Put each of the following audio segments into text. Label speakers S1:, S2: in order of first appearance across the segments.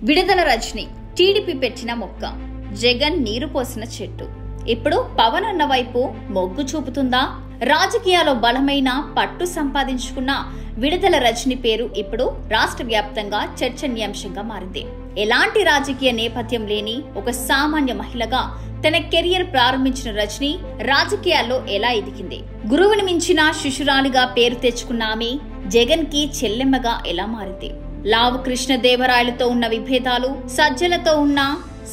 S1: విడుదల రజని టీడీపీ పెట్టిన మొక్క, జగన్ నీరు పోసిన చెట్టు. ఇప్పుడు పవన్ అన్న వైపు మొగ్గు చూపుతుందా? రాజకీయాల్లో బలమైన పట్టు సంపాదించుకున్న విడుదల రజని పేరు ఇప్పుడు రాష్ట్ర వ్యాప్తంగా చర్చనీయాంశంగా మారింది. ఎలాంటి రాజకీయ నేపథ్యం లేని ఒక సామాన్య మహిళగా తన కెరియర్ ప్రారంభించిన రజని రాజకీయాల్లో ఎలా ఎదిగింది? గురువుని మించిన శిశురాలిగా పేరు తెచ్చుకున్న ఆమె జగన్ కి చెల్లెమ్మగా ఎలా మారింది? లావు కృష్ణదేవరాయలతో ఉన్న విభేదాలు, సజ్జలతో ఉన్న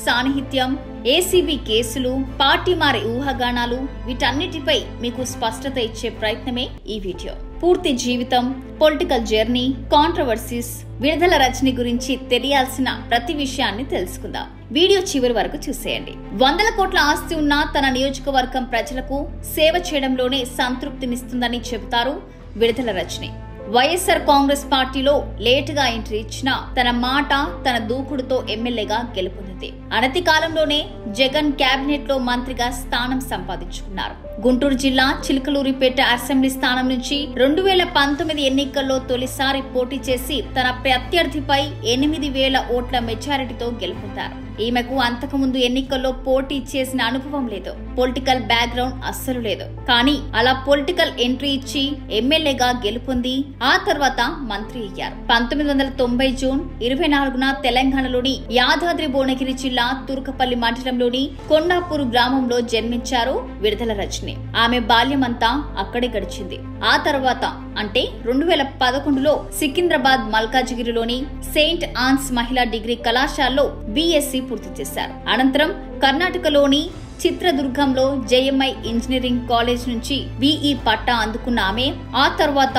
S1: సాన్నిహిత్యం, ఏసీబీ కేసులు, పార్టీ మారే ఊహాగానాలు, వీటన్నిటిపై మీకు స్పష్టత ఇచ్చే ప్రయత్నమే ఈ వీడియో. పూర్తి జీవితం, పొలిటికల్ జర్నీ, కాంట్రవర్సీస్, విడుదల రజని గురించి తెలియాల్సిన ప్రతి విషయాన్ని తెలుసుకుందాం. వీడియో చివరి వరకు చూసేయండి. 100 కోట్ల ఆస్తి ఉన్న తన నియోజకవర్గం ప్రజలకు సేవ చేయడంలోనే సంతృప్తినిస్తుందని చెబుతారు విడుదల రజని. వైఎస్ఆర్ కాంగ్రెస్ పార్టీలో లేటుగా ఎంట్రీ ఇచ్చిన తన మాట, తన దూకుడుతో ఎమ్మెల్యేగా గెలుపొందింది. అనతి కాలంలోనే జగన్ కేబినెట్ లో మంత్రిగా స్థానం సంపాదించుకున్నారు. గుంటూరు జిల్లా చిలకలూరిపేట అసెంబ్లీ స్థానం నుంచి 2019 ఎన్నికల్లో తొలిసారి పోటీ చేసి తన ప్రత్యర్థిపై 8,000 ఓట్ల మెజారిటీతో గెలుపొందారు. ఈమెకు అంతకుముందు ఎన్నికల్లో పోటీ చేసిన అనుభవం లేదు, పొలిటికల్ బ్యాక్గ్రౌండ్ అస్సలు లేదు. కానీ అలా పొలిటికల్ ఎంట్రీ ఇచ్చి ఎమ్మెల్యేగా గెలుపొంది ఆ తర్వాత మంత్రి అయ్యారు. 1990 జూన్ 24న తెలంగాణలోని యాదాద్రి భువనగిరి జిల్లా తుర్కపల్లి మండలంలోని కొండాపూర్ గ్రామంలో జన్మించారు విడుదల రజని. ఆమె బాల్యమంతా అక్కడే గడిచింది. ఆ తర్వాత అంటే 2011లో సికింద్రాబాద్ మల్కాజిగిరిలోని సెయింట్ ఆన్స్ మహిళా డిగ్రీ కళాశాలలో బీఎస్సీ పూర్తి చేశారు. అనంతరం కర్ణాటకలోని చిత్రదుర్గంలో జేఎంఐ ఇంజనీరింగ్ కాలేజ్ నుంచి బీఈ పట్టా అందుకున్న ఆమె ఆ తర్వాత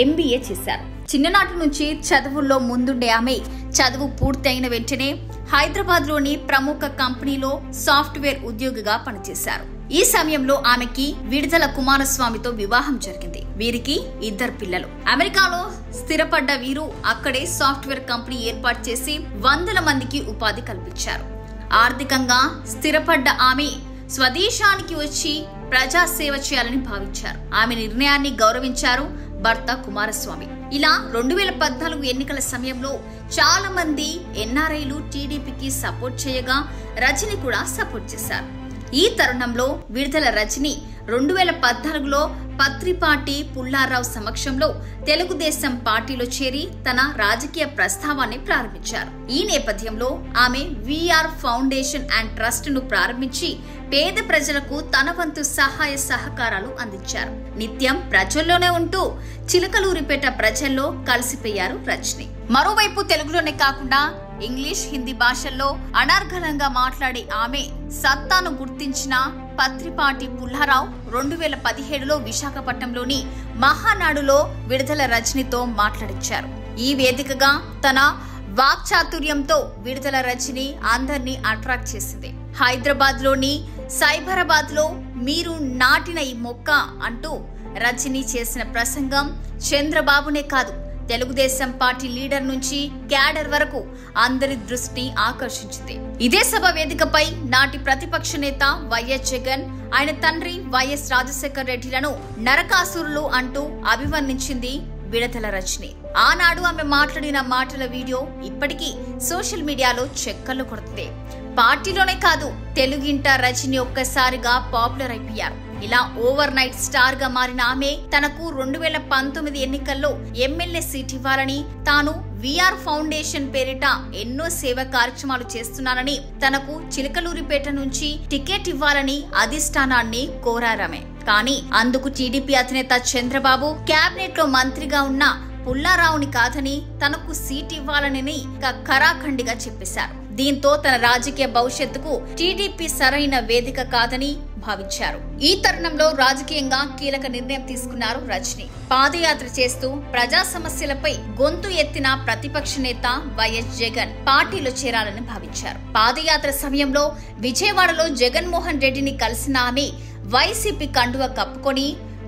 S1: ఎంబీఏ చేశారు. చిన్ననాటి నుంచి చదువుల్లో ముందుండే ఆమె చదువు పూర్తి అయిన వెంటనే హైదరాబాద్ లోని ప్రముఖ కంపెనీలో సాఫ్ట్వేర్ ఉద్యోగిగా పనిచేశారు. ఈ సమయంలో ఆమెకి విడుదల కుమారస్వామితో వివాహం జరిగింది. వీరికి 2 పిల్లలు. అమెరికాలో స్థిరపడ్డ వీరు అక్కడే సాఫ్ట్వేర్ కంపెనీ ఏర్పాటు చేసి 100 మందికి ఉపాధి కల్పించారు. ఆర్థికంగా స్థిరపడ్డ ఆమె స్వదేశానికి వచ్చి ప్రజాసేవ చేయాలని భావించారు. ఆమె నిర్ణయాన్ని గౌరవించారు భర్త కుమారస్వామి. ఇలా 2014 ఎన్నికల సమయంలో చాలా మంది ఎన్ఆర్ఐలు టీడీపీకి సపోర్ట్ చేయగా రజని కూడా సపోర్ట్ చేశారు. ఈ తరుణంలో విడుదల రజని 2014లో పత్రిపాటి పుల్లారావు సమక్షంలో తెలుగుదేశం పార్టీలో చేరి తన రాజకీయ ప్రస్థానాన్ని ప్రారంభించారు. ఈ నేపథ్యంలో ఆమె విఆర్ ఫౌండేషన్ అండ్ ట్రస్ట్ ను ప్రారంభించి పేద ప్రజలకు తన వంతు సహాయ సహకారాలు అందించారు. నిత్యం ప్రజల్లోనే ఉంటూ చిలకలూరిపేట ప్రజల్లో కలిసిపోయారు రజని. మరోవైపు తెలుగులోనే కాకుండా ఇంగ్లీష్, హిందీ భాషల్లో అనర్గళంగా మాట్లాడే ఆమె సత్తాను గుర్తించిన పత్రిపాటి పుల్లారావు 2017లో విశాఖపట్నంలోని మహానాడులో విడుదల రజనితో మాట్లాడించారు. ఈ వేదికగా తన వాక్చాతుర్యంతో విడుదల రజని అందరినీ అట్రాక్ట్ చేసింది. హైదరాబాద్ లోని సైబరాబాద్ లో మీరు నాటిన ఈ మొక్క అంటూ రజని చేసిన ప్రసంగం చంద్రబాబునే కాదు, తెలుగుదేశం పార్టీ లీడర్ నుంచి క్యాడర్ వరకు అందరి దృష్టిని ఆకర్షించింది. ఇదే సభ వేదికపై నాటి ప్రతిపక్ష నేత వైఎస్ జగన్, ఆయన తండ్రి వైఎస్ రాజశేఖర్ రెడ్డిలను నరకాసురులు అంటూ అభివర్ణించింది విడుదల రజని. ఆనాడు ఆమె మాట్లాడిన మాటల వీడియో ఇప్పటికీ సోషల్ మీడియాలో చక్కర్లు కొడుతుంది. పార్టీలోనే కాదు, తెలుగింట రజని ఒక్కసారిగా పాపులర్ అయిపోయారు. ఇలా ఓవర్ నైట్ స్టార్ గా మారిన ఆమె తనకు 2019 ఎన్నికల్లో ఎమ్మెల్యే సీట్ ఇవ్వాలని, తాను విఆర్ ఫౌండేషన్ పేరిట ఎన్నో సేవా కార్యక్రమాలు చేస్తున్నానని, తనకు చిలకలూరిపేట నుంచి టికెట్ ఇవ్వాలని అధిష్టానాన్ని కోరారామె. కానీ అందుకు టీడీపీ అధినేత చంద్రబాబు కేబినెట్ లో మంత్రిగా ఉన్న పుల్లారావుని కాదని తనకు సీట్ ఇవ్వాలని ఖరాఖండిగా చెప్పేశారు. దీంతో తన రాజకీయ భవిష్యత్తుకు టీడీపీ సరైన వేదిక కాదని భావించారు. ఈ తరుణంలో రాజకీయంగా కీలక నిర్ణయం తీసుకున్నారు రజని. పాదయాత్ర చేస్తూ ప్రజా సమస్యలపై గొంతు ఎత్తిన ప్రతిపక్ష నేత వైఎస్ జగన్ పార్టీలో చేరాలని భావించారు. పాదయాత్ర సమయంలో విజయవాడలో జగన్మోహన్ రెడ్డిని కలిసిన ఆమె వైసీపీ కండువ కప్పుకొని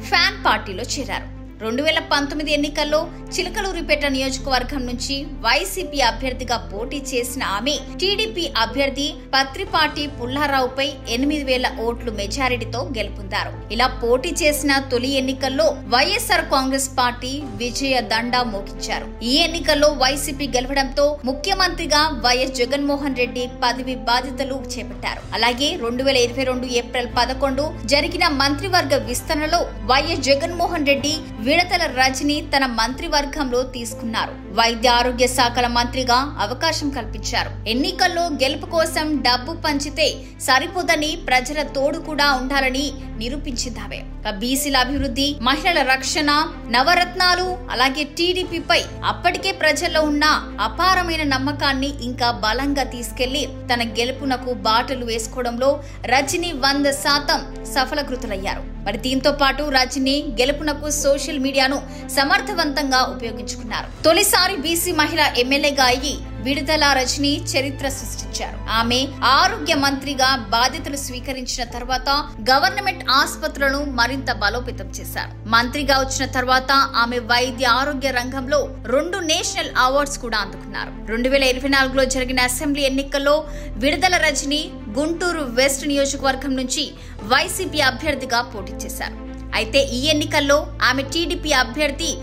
S1: ఫ్యాన్ పార్టీలో చేరారు. 2019 ఎన్నికల్లో చిలకలూరిపేట నియోజకవర్గం నుంచి వైసీపీ అభ్యర్థిగా పోటీ చేసిన ఆమె టీడీపీ అభ్యర్థి పత్రిపాటి పుల్లారావుపై 8,000 ఓట్లు మెజారిటీతో గెలుపొందారు. ఇలా పోటీ చేసిన తొలి ఎన్నికల్లో వైఎస్ఆర్ కాంగ్రెస్ పార్టీ విజయ దండా మోగించారు. ఈ ఎన్నికల్లో వైసీపీ గెలవడంతో ముఖ్యమంత్రిగా వైఎస్ జగన్మోహన్ రెడ్డి పదవి బాధ్యతలు చేపట్టారు. అలాగే 2022 ఏప్రిల్ 11 జరిగిన మంత్రివర్గ విస్తరణలో వైఎస్ జగన్మోహన్ రెడ్డి విడతల రజని తన మంత్రివర్గంలో తీసుకున్నారు. వైద్య ఆరోగ్య శాఖల మంత్రిగా అవకాశం కల్పించారు. ఎన్నికల్లో గెలుపు కోసం డబ్బు పంచితే సరిపోదని ప్రజల తోడు కూడా ఉండాలని నిరూపించిందామె. బీసీల అభివృద్ధి, మహిళల రక్షణ, నవరత్నాలు, అలాగే టీడీపీపై అప్పటికే ప్రజల్లో ఉన్న అపారమైన నమ్మకాన్ని ఇంకా బలంగా తీసుకెళ్లి తన గెలుపునకు బాటలు వేసుకోవడంలో రజని 100% సఫలీకృతులయ్యారు. మరి దీంతో పాటు రజని గెలుపునకు సోషల్ మీడియాను సమర్థవంతంగా ఉపయోగించుకున్నారు. తొలిసారి బీసీ మహిళ ఎమ్మెల్యేగా అయ్యి విడుదల రజని చరిత్ర సృష్టించారు. ఆమె ఆరోగ్య మంత్రిగా బాధ్యతలు స్వీకరించిన తర్వాత గవర్నమెంట్ ఆసుపత్రులను మరింత బలోపేతం చేశారు. మంత్రిగా వచ్చిన తర్వాత ఆమె వైద్య ఆరోగ్య రంగంలో 2 నేషనల్ అవార్డ్స్ కూడా అందుకున్నారు. 2024లో జరిగిన అసెంబ్లీ ఎన్నికల్లో విడుదల రజని గుంటూరు వెస్ట్ నియోజకవర్గం నుంచి వైసీపీ అభ్యర్థిగా పోటీ చేశారు. అయితే ఈ ఎన్నికల్లో ఆమె టీడీపీ అభ్యర్థి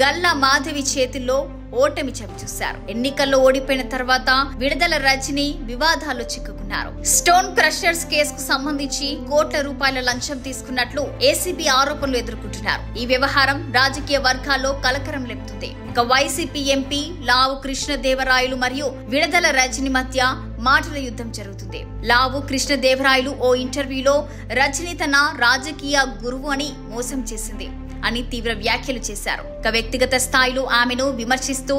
S1: గల్లా మాధవి చేతుల్లో ఓటమి చవిచూశారు. ఎన్నికల్లో ఓడిపోయిన తర్వాత విడుదల రజని వివాదాల్లో చిక్కుకున్నారు. స్టోన్ క్రషర్స్ కేసుకు సంబంధించి కోట్ల రూపాయల లంచం తీసుకున్నట్లు ఏసీబీ ఆరోపణలు ఎదుర్కొంటున్నారు. ఈ వ్యవహారం రాజకీయ వర్గాల్లో కలకరం లేపుతుంది. ఇక వైసీపీ ఎంపీ లావు కృష్ణదేవరాయలు మరియు విడుదల రజని మధ్య మాటల యుద్ధం జరుగుతుంది. లావు కృష్ణదేవరాయలు ఓ ఇంటర్వ్యూలో రజని తన రాజకీయ గురువు అని మోసం చేసింది అని తీవ్ర వ్యాఖ్యలు చేశారు. ఇక వ్యక్తిగత స్థాయిలో ఆమెను విమర్శిస్తూ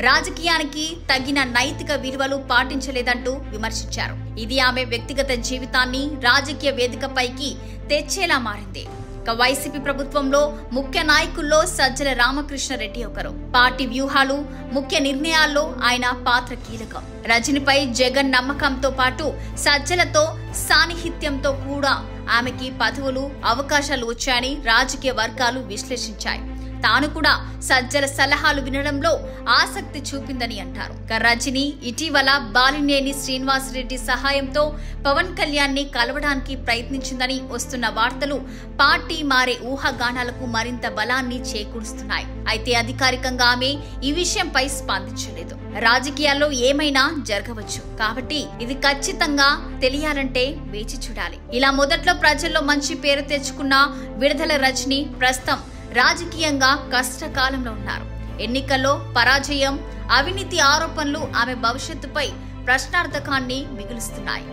S1: రాజకీయానికి తగిన నైతిక విలువలు పాటించలేదంటూ విమర్శించారు. ఇది ఆమె వ్యక్తిగత జీవితాన్ని రాజకీయ వేదికపైకి తెచ్చేలా మారింది. ఇక వైసీపీ ప్రభుత్వంలో ముఖ్య నాయకుల్లో సజ్జల రామకృష్ణారెడ్డి ఒకరు. పార్టీ వ్యూహాలు, ముఖ్య నిర్ణయాల్లో ఆయన పాత్ర కీలకం. రజనిపై జగన్ నమ్మకంతో పాటు సజ్జలతో సాన్నిహిత్యంతో కూడా ఆమెకి పదవులు, అవకాశాలు వచ్చాయని రాజకీయ వర్గాలు విశ్లేషించాయి. తాను కూడా సజ్జల సలహాలు వినడంలో ఆసక్తి చూపిందని అంటారు. రజని ఇటీవల బాలినేని శ్రీనివాసరెడ్డి సహాయంతో పవన్ కళ్యాణ్ ని కలవడానికి ప్రయత్నించిందని వస్తున్న వార్తలు పార్టీ మారే ఊహాగానాలకు మరింత బలాన్ని చేకూరుస్తున్నాయి. అయితే అధికారికంగా ఆమె ఈ విషయంపై స్పందించలేదు. రాజకీయాల్లో ఏమైనా జరగవచ్చు కాబట్టి ఇది ఖచ్చితంగా తెలియాలంటే వేచి చూడాలి. ఇలా మొదట్లో ప్రజల్లో మంచి పేరు తెచ్చుకున్న విడుదల రజని ప్రస్తుతం రాజకీయంగా కష్టకాలంలో ఉన్నారు. ఎన్నికల్లో పరాజయం, అవినీతి ఆరోపణలు ఆమె భవిష్యత్తుపై ప్రశ్నార్థకాన్ని మిగులుస్తున్నాయి.